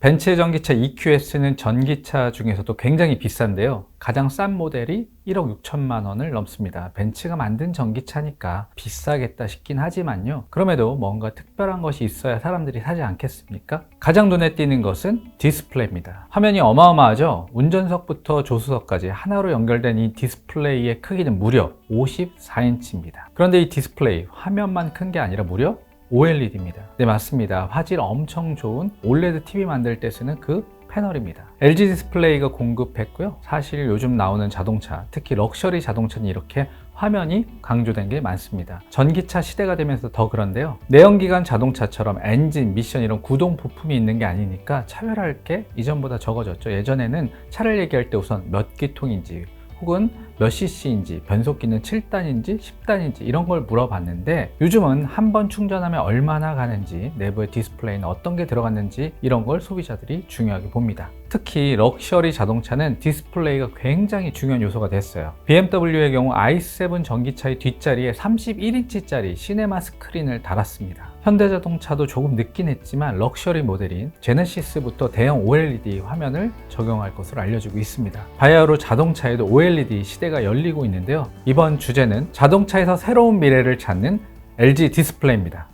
벤츠 전기차 EQS는 전기차 중에서도 굉장히 비싼데요. 가장 싼 모델이 1억 6천만 원을 넘습니다. 벤츠가 만든 전기차니까 비싸겠다 싶긴 하지만요. 그럼에도 뭔가 특별한 것이 있어야 사람들이 사지 않겠습니까? 가장 눈에 띄는 것은 디스플레이입니다. 화면이 어마어마하죠? 운전석부터 조수석까지 하나로 연결된 이 디스플레이의 크기는 무려 54인치입니다. 그런데 이 디스플레이, 화면만 큰 게 아니라 무려 OLED입니다. 네, 맞습니다. 화질 엄청 좋은 OLED TV 만들 때 쓰는 그 패널입니다. LG 디스플레이가 공급했고요. 사실 요즘 나오는 자동차, 특히 럭셔리 자동차는 이렇게 화면이 강조된 게 많습니다. 전기차 시대가 되면서 더 그런데요. 내연기관 자동차처럼 엔진, 미션 이런 구동 부품이 있는 게 아니니까 차별할 게 이전보다 적어졌죠. 예전에는 차를 얘기할 때 우선 몇 기통인지 혹은 몇 cc인지, 변속기는 7단인지 10단인지 이런 걸 물어봤는데, 요즘은 한 번 충전하면 얼마나 가는지, 내부의 디스플레이는 어떤 게 들어갔는지 이런 걸 소비자들이 중요하게 봅니다. 특히 럭셔리 자동차는 디스플레이가 굉장히 중요한 요소가 됐어요. BMW의 경우 i7 전기차의 뒷자리에 31인치짜리 시네마 스크린을 달았습니다. 현대자동차도 조금 늦긴 했지만 럭셔리 모델인 제네시스부터 대형 OLED 화면을 적용할 것으로 알려지고 있습니다. 바야흐로 자동차에도 OLED 시대가 열리고 있는데요. 이번 주제는 자동차에서 새로운 미래를 찾는 LG 디스플레이입니다.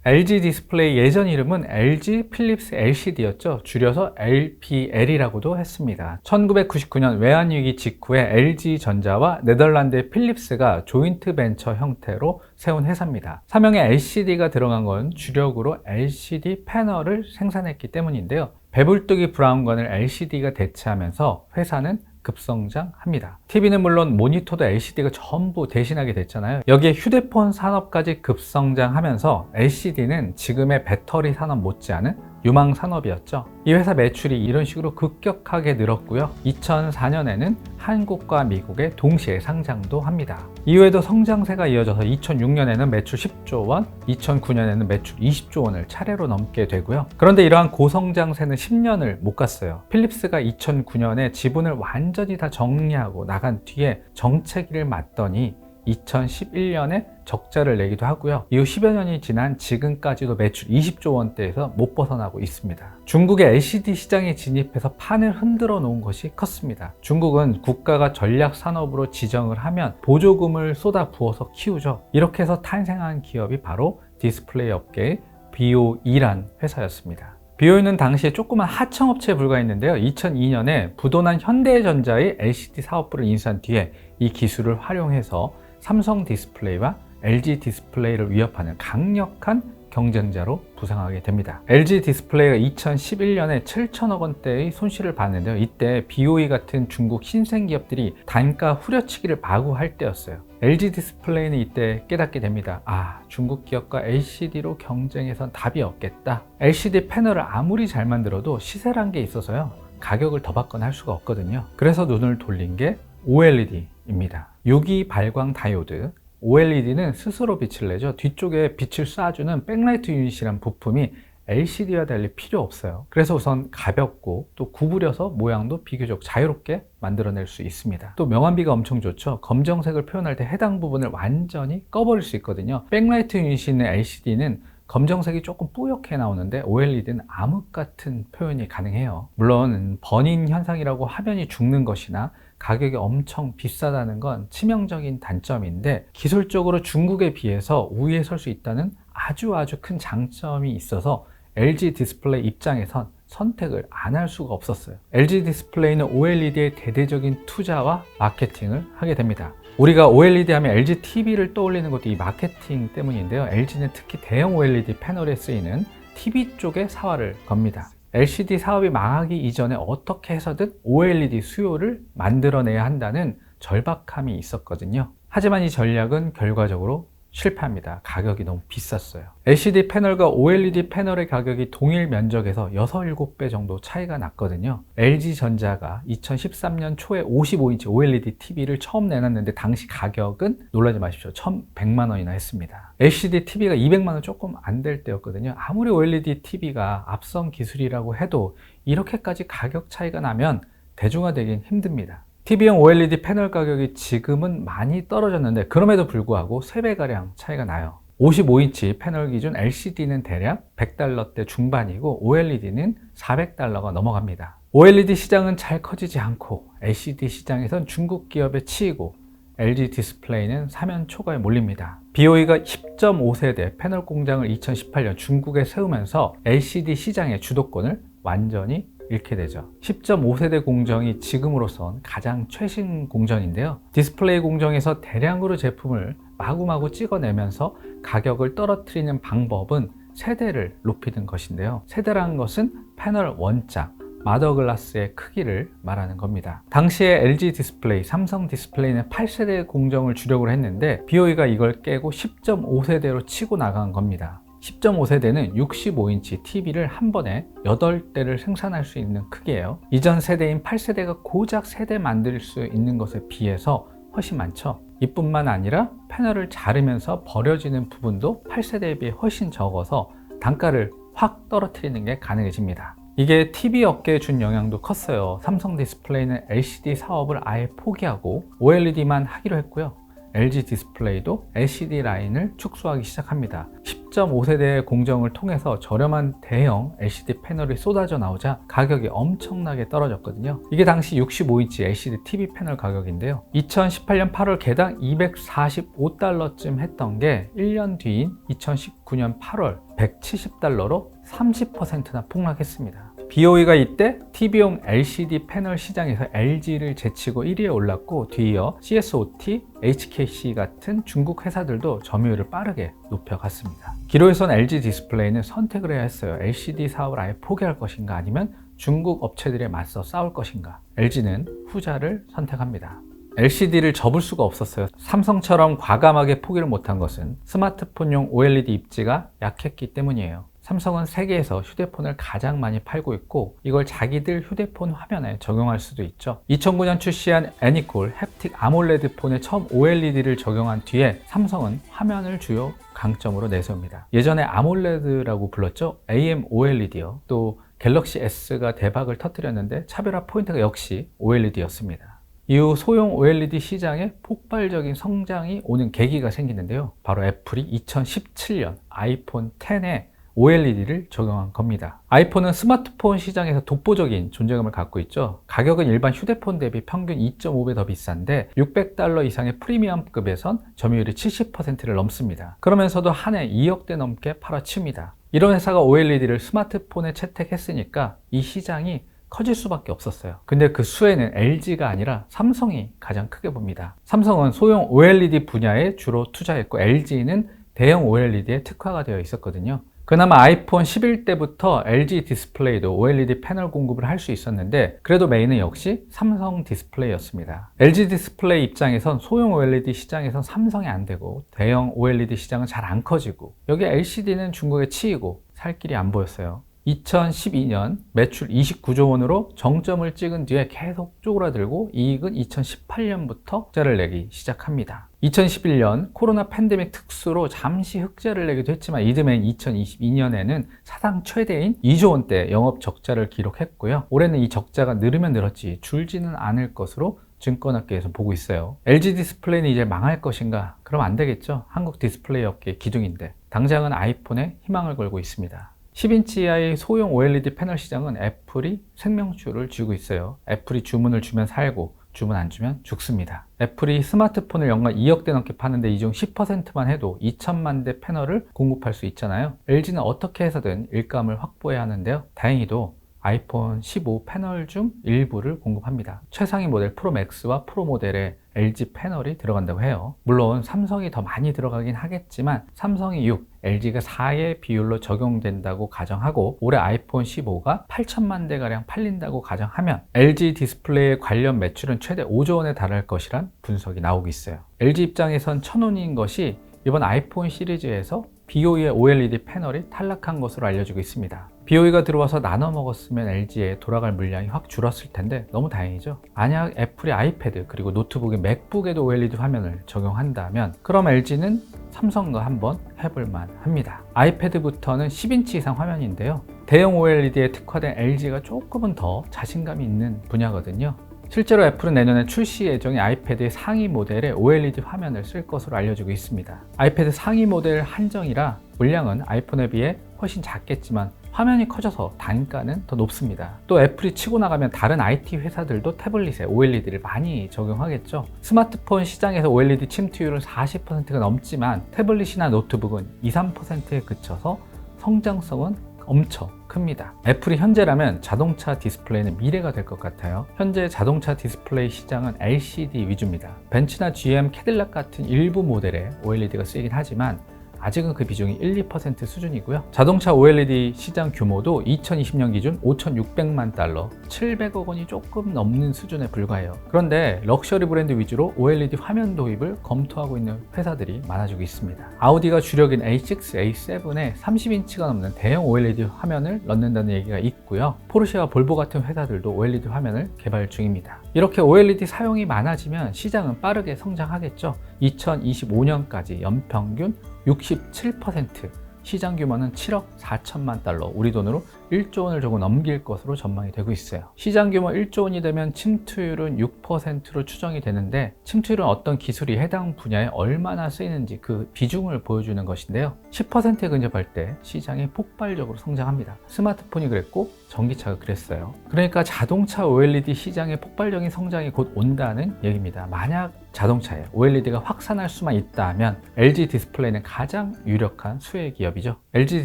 LG 디스플레이 예전 이름은 LG 필립스 LCD였죠. 줄여서 LPL이라고도 했습니다. 1999년 외환위기 직후에 LG전자와 네덜란드의 필립스가 조인트 벤처 형태로 세운 회사입니다. 사명에 LCD가 들어간 건 주력으로 LCD 패널을 생산했기 때문인데요. 배불뚝이 브라운관을 LCD가 대체하면서 회사는 급성장합니다. TV는 물론 모니터도 LCD가 전부 대신하게 됐잖아요. 여기에 휴대폰 산업까지 급성장하면서 LCD는 지금의 배터리 산업 못지않은 유망 산업이었죠. 이 회사 매출이 이런 식으로 급격하게 늘었고요. 2004년에는 한국과 미국에 동시에 상장도 합니다. 이후에도 성장세가 이어져서 2006년에는 매출 10조 원, 2009년에는 매출 20조 원을 차례로 넘게 되고요. 그런데 이러한 고성장세는 10년을 못 갔어요. 필립스가 2009년에 지분을 완전히 다 정리하고 나간 뒤에 정체기를 맞더니 2011년에 적자를 내기도 하고요. 이후 10여 년이 지난 지금까지도 매출 20조 원대에서 못 벗어나고 있습니다. 중국의 LCD 시장에 진입해서 판을 흔들어 놓은 것이 컸습니다. 중국은 국가가 전략 산업으로 지정을 하면 보조금을 쏟아 부어서 키우죠. 이렇게 해서 탄생한 기업이 바로 디스플레이 업계의 BOE란 회사였습니다. BOE는 당시에 조그만 하청업체에 불과했는데요. 2002년에 부도난 현대전자의 LCD 사업부를 인수한 뒤에 이 기술을 활용해서 삼성 디스플레이와 LG 디스플레이를 위협하는 강력한 경쟁자로 부상하게 됩니다. LG 디스플레이가 2011년에 7천억 원대의 손실을 봤는데요. 이때 BOE 같은 중국 신생 기업들이 단가 후려치기를 마구 할 때였어요. LG 디스플레이는 이때 깨닫게 됩니다. 중국 기업과 LCD로 경쟁해선 답이 없겠다. LCD 패널을 아무리 잘 만들어도 시세란 게 있어서요. 가격을 더 받거나 할 수가 없거든요. 그래서 눈을 돌린 게 OLED입니다. 유기 발광 다이오드. OLED는 스스로 빛을 내죠. 뒤쪽에 빛을 쏴주는 백라이트 유닛이란 부품이 LCD와 달리 필요 없어요. 그래서 우선 가볍고 또 구부려서 모양도 비교적 자유롭게 만들어낼 수 있습니다. 또 명암비가 엄청 좋죠. 검정색을 표현할 때 해당 부분을 완전히 꺼버릴 수 있거든요. 백라이트 유닛이 있는 LCD는 검정색이 조금 뿌옇게 나오는데 OLED는 암흑 같은 표현이 가능해요. 물론 버닝 현상이라고 화면이 죽는 것이나 가격이 엄청 비싸다는 건 치명적인 단점인데, 기술적으로 중국에 비해서 우위에 설 수 있다는 아주 큰 장점이 있어서 LG 디스플레이 입장에선 선택을 안 할 수가 없었어요. LG 디스플레이는 OLED의 대대적인 투자와 마케팅을 하게 됩니다. 우리가 OLED 하면 LG TV를 떠올리는 것도 이 마케팅 때문인데요. LG는 특히 대형 OLED 패널에 쓰이는 TV 쪽에 사활을 겁니다. LCD 사업이 망하기 이전에 어떻게 해서든 OLED 수요를 만들어내야 한다는 절박함이 있었거든요. 하지만 이 전략은 결과적으로 실패합니다. 가격이 너무 비쌌어요. LCD 패널과 OLED 패널의 가격이 동일 면적에서 6, 7배 정도 차이가 났거든요. LG전자가 2013년 초에 55인치 OLED TV를 처음 내놨는데 당시 가격은 놀라지 마십시오. 1,100만 원이나 했습니다. LCD TV가 200만 원 조금 안 될 때였거든요. 아무리 OLED TV가 앞선 기술이라고 해도 이렇게까지 가격 차이가 나면 대중화되긴 힘듭니다. TV용 OLED 패널 가격이 지금은 많이 떨어졌는데 그럼에도 불구하고 3배가량 차이가 나요. 55인치 패널 기준 LCD는 대략 $100대 중반이고 OLED는 $400가 넘어갑니다. OLED 시장은 잘 커지지 않고 LCD 시장에선 중국 기업에 치이고 LG 디스플레이는 사면 초과에 몰립니다. BOE가 10.5세대 패널 공장을 2018년 중국에 세우면서 LCD 시장의 주도권을 완전히 잃게 되죠. 10.5세대 공정이 지금으로선 가장 최신 공정인데요. 디스플레이 공정에서 대량으로 제품을 마구마구 찍어내면서 가격을 떨어뜨리는 방법은 세대를 높이는 것인데요. 세대라는 것은 패널 원작, 마더글라스의 크기를 말하는 겁니다. 당시에 LG 디스플레이, 삼성 디스플레이는 8세대 공정을 주력으로 했는데 BOE가 이걸 깨고 10.5세대로 치고 나간 겁니다. 10.5세대는 65인치 TV를 한 번에 8대를 생산할 수 있는 크기예요. 이전 세대인 8세대가 고작 3대 만들 수 있는 것에 비해서 훨씬 많죠. 이뿐만 아니라 패널을 자르면서 버려지는 부분도 8세대에 비해 훨씬 적어서 단가를 확 떨어뜨리는 게 가능해집니다. 이게 TV 업계에 준 영향도 컸어요. 삼성 디스플레이는 LCD 사업을 아예 포기하고 OLED만 하기로 했고요. LG 디스플레이도 LCD 라인을 축소하기 시작합니다. 10.5세대의 공정을 통해서 저렴한 대형 LCD 패널이 쏟아져 나오자 가격이 엄청나게 떨어졌거든요. 이게 당시 65인치 LCD TV 패널 가격인데요. 2018년 8월 개당 $245쯤 했던 게 1년 뒤인 2019년 8월 $170로 30%나 폭락했습니다. BOE가 이때 TV용 LCD 패널 시장에서 LG를 제치고 1위에 올랐고 뒤이어 CSOT, HKC 같은 중국 회사들도 점유율을 빠르게 높여갔습니다. 기로에선 LG 디스플레이는 선택을 해야 했어요. LCD 사업을 아예 포기할 것인가 아니면 중국 업체들에 맞서 싸울 것인가. LG는 후자를 선택합니다. LCD를 접을 수가 없었어요. 삼성처럼 과감하게 포기를 못한 것은 스마트폰용 OLED 입지가 약했기 때문이에요. 삼성은 세계에서 휴대폰을 가장 많이 팔고 있고 이걸 자기들 휴대폰 화면에 적용할 수도 있죠. 2009년 출시한 애니콜 햅틱 아몰레드 폰에 처음 OLED를 적용한 뒤에 삼성은 화면을 주요 강점으로 내세웁니다. 예전에 아몰레드라고 불렀죠. AMOLED요. 또 갤럭시 S가 대박을 터뜨렸는데 차별화 포인트가 역시 OLED였습니다. 이후 소형 OLED 시장에 폭발적인 성장이 오는 계기가 생기는데요. 바로 애플이 2017년 아이폰 X에 OLED를 적용한 겁니다. 아이폰은 스마트폰 시장에서 독보적인 존재감을 갖고 있죠. 가격은 일반 휴대폰 대비 평균 2.5배 더 비싼데 $600 이상의 프리미엄급에선 점유율이 70%를 넘습니다. 그러면서도 한 해 2억 대 넘게 팔아칩니다. 이런 회사가 OLED를 스마트폰에 채택했으니까 이 시장이 커질 수밖에 없었어요. 근데 그 수혜는 LG가 아니라 삼성이 가장 크게 봅니다. 삼성은 소형 OLED 분야에 주로 투자했고 LG는 대형 OLED에 특화가 되어 있었거든요. 그나마 아이폰 11때부터 LG 디스플레이도 OLED 패널 공급을 할 수 있었는데 그래도 메인은 역시 삼성 디스플레이였습니다. LG 디스플레이 입장에선 소형 OLED 시장에선 삼성이 안 되고 대형 OLED 시장은 잘 안 커지고 여기 LCD는 중국에 치이고 살 길이 안 보였어요. 2012년 매출 29조 원으로 정점을 찍은 뒤에 계속 쪼그라들고 이익은 2018년부터 흑자를 내기 시작합니다. 2011년 코로나 팬데믹 특수로 잠시 흑자를 내기도 했지만 이듬해인 2022년에는 사상 최대인 2조 원대 영업 적자를 기록했고요. 올해는 이 적자가 늘으면 늘었지 줄지는 않을 것으로 증권업계에서 보고 있어요. LG 디스플레이는 이제 망할 것인가? 그럼 안 되겠죠. 한국 디스플레이 업계 기둥인데 당장은 아이폰에 희망을 걸고 있습니다. 10인치 이하의 소형 OLED 패널 시장은 애플이 생명줄을 쥐고 있어요. 애플이 주문을 주면 살고 주문 안 주면 죽습니다. 애플이 스마트폰을 연간 2억 대 넘게 파는데 이 중 10%만 해도 2천만 대 패널을 공급할 수 있잖아요. LG는 어떻게 해서든 일감을 확보해야 하는데요. 다행히도 아이폰 15 패널 중 일부를 공급합니다. 최상위 모델 프로 맥스와 프로 모델에 LG 패널이 들어간다고 해요. 물론 삼성이 더 많이 들어가긴 하겠지만 삼성이 6, LG가 4의 비율로 적용된다고 가정하고 올해 아이폰 15가 8천만 대가량 팔린다고 가정하면 LG 디스플레이 관련 매출은 최대 5조 원에 달할 것이란 분석이 나오고 있어요. LG 입장에선 천운인 것이 이번 아이폰 시리즈에서 BOE의 OLED 패널이 탈락한 것으로 알려지고 있습니다. BOE가 들어와서 나눠 먹었으면 LG에 돌아갈 물량이 확 줄었을 텐데 너무 다행이죠. 만약 애플이 아이패드 그리고 노트북의 맥북에도 OLED 화면을 적용한다면 그럼 LG는 삼성과 한번 해볼만 합니다. 아이패드부터는 10인치 이상 화면인데요. 대형 OLED에 특화된 LG가 조금은 더 자신감이 있는 분야거든요. 실제로 애플은 내년에 출시 예정인 아이패드의 상위 모델에 OLED 화면을 쓸 것으로 알려지고 있습니다. 아이패드 상위 모델 한정이라 물량은 아이폰에 비해 훨씬 작겠지만 화면이 커져서 단가는 더 높습니다. 또 애플이 치고 나가면 다른 IT 회사들도 태블릿에 OLED를 많이 적용하겠죠. 스마트폰 시장에서 OLED 침투율은 40%가 넘지만 태블릿이나 노트북은 2~3%에 그쳐서 성장성은 엄청 큽니다. 애플이 현재라면 자동차 디스플레이는 미래가 될 것 같아요. 현재 자동차 디스플레이 시장은 LCD 위주입니다. 벤츠나 GM, 캐딜락 같은 일부 모델에 OLED가 쓰이긴 하지만 아직은 그 비중이 1~2% 수준이고요. 자동차 OLED 시장 규모도 2020년 기준 5,600만 달러, 700억 원이 조금 넘는 수준에 불과해요. 그런데 럭셔리 브랜드 위주로 OLED 화면 도입을 검토하고 있는 회사들이 많아지고 있습니다. 아우디가 주력인 A6, A7에 30인치가 넘는 대형 OLED 화면을 넣는다는 얘기가 있고요. 포르쉐와 볼보 같은 회사들도 OLED 화면을 개발 중입니다. 이렇게 OLED 사용이 많아지면 시장은 빠르게 성장하겠죠. 2025년까지 연평균 67%, 시장 규모는 7억 4천만 달러, 우리 돈으로 1조 원을 조금 넘길 것으로 전망이 되고 있어요. 시장 규모 1조 원이 되면 침투율은 6%로 추정이 되는데, 침투율은 어떤 기술이 해당 분야에 얼마나 쓰이는지 그 비중을 보여주는 것인데요. 10%에 근접할 때 시장이 폭발적으로 성장합니다. 스마트폰이 그랬고 전기차가 그랬어요. 그러니까 자동차 OLED 시장의 폭발적인 성장이 곧 온다는 얘기입니다. 만약 자동차에 OLED가 확산할 수만 있다면 LG 디스플레이는 가장 유력한 수혜 기업이죠. LG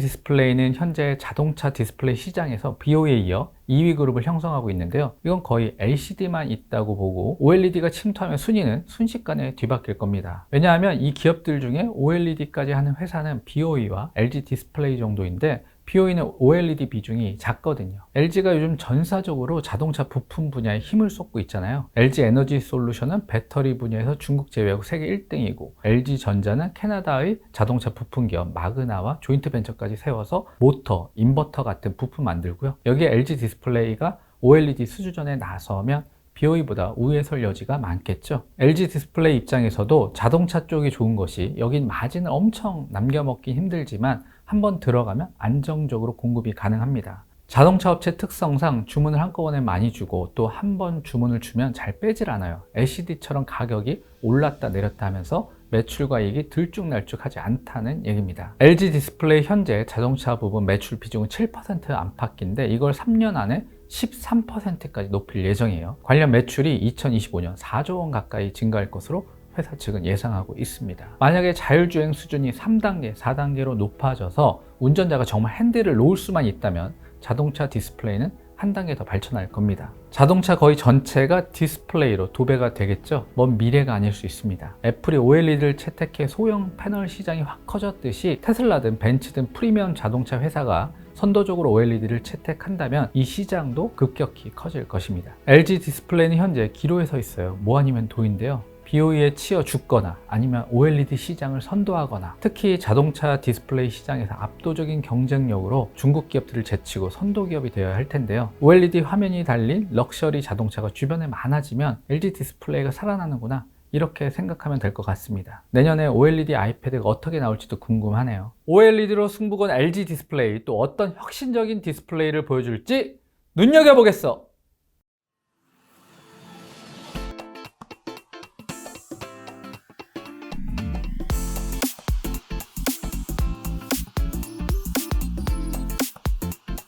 디스플레이는 현재 자동차 디스플레이 시장에서 BOE에 이어 2위 그룹을 형성하고 있는데요. 이건 거의 LCD만 있다고 보고 OLED가 침투하면 순위는 순식간에 뒤바뀔 겁니다. 왜냐하면 이 기업들 중에 OLED까지 하는 회사는 BOE와 LG 디스플레이 정도인데 BOE는 OLED 비중이 작거든요. LG가 요즘 전사적으로 자동차 부품 분야에 힘을 쏟고 있잖아요. LG 에너지 솔루션은 배터리 분야에서 중국 제외하고 세계 1등이고, LG전자는 캐나다의 자동차 부품 기업 마그나와 조인트 벤처까지 세워서 모터, 인버터 같은 부품 만들고요. 여기에 LG 디스플레이가 OLED 수주전에 나서면 BOE보다 우위에 설 여지가 많겠죠. LG 디스플레이 입장에서도 자동차 쪽이 좋은 것이, 여긴 마진을 엄청 남겨먹기 힘들지만 한번 들어가면 안정적으로 공급이 가능합니다. 자동차 업체 특성상 주문을 한꺼번에 많이 주고 또 한 번 주문을 주면 잘 빼질 않아요. LCD처럼 가격이 올랐다 내렸다 하면서 매출과 이익이 들쭉날쭉하지 않다는 얘기입니다. LG 디스플레이 현재 자동차 부분 매출 비중은 7% 안팎인데 이걸 3년 안에 13%까지 높일 예정이에요. 관련 매출이 2025년 4조 원 가까이 증가할 것으로 회사 측은 예상하고 있습니다. 만약에 자율주행 수준이 3단계, 4단계로 높아져서 운전자가 정말 핸들을 놓을 수만 있다면 자동차 디스플레이는 한 단계 더 발전할 겁니다. 자동차 거의 전체가 디스플레이로 도배가 되겠죠. 먼 미래가 아닐 수 있습니다. 애플이 OLED를 채택해 소형 패널 시장이 확 커졌듯이 테슬라든 벤츠든 프리미엄 자동차 회사가 선도적으로 OLED를 채택한다면 이 시장도 급격히 커질 것입니다. LG 디스플레이는 현재 기로에 서 있어요. 뭐 아니면 도인데요. BOE에 치여 죽거나 아니면 OLED 시장을 선도하거나, 특히 자동차 디스플레이 시장에서 압도적인 경쟁력으로 중국 기업들을 제치고 선도 기업이 되어야 할 텐데요. OLED 화면이 달린 럭셔리 자동차가 주변에 많아지면 LG 디스플레이가 살아나는구나, 이렇게 생각하면 될 것 같습니다. 내년에 OLED 아이패드가 어떻게 나올지도 궁금하네요. OLED로 승부 건 LG 디스플레이, 또 어떤 혁신적인 디스플레이를 보여줄지 눈여겨보겠어.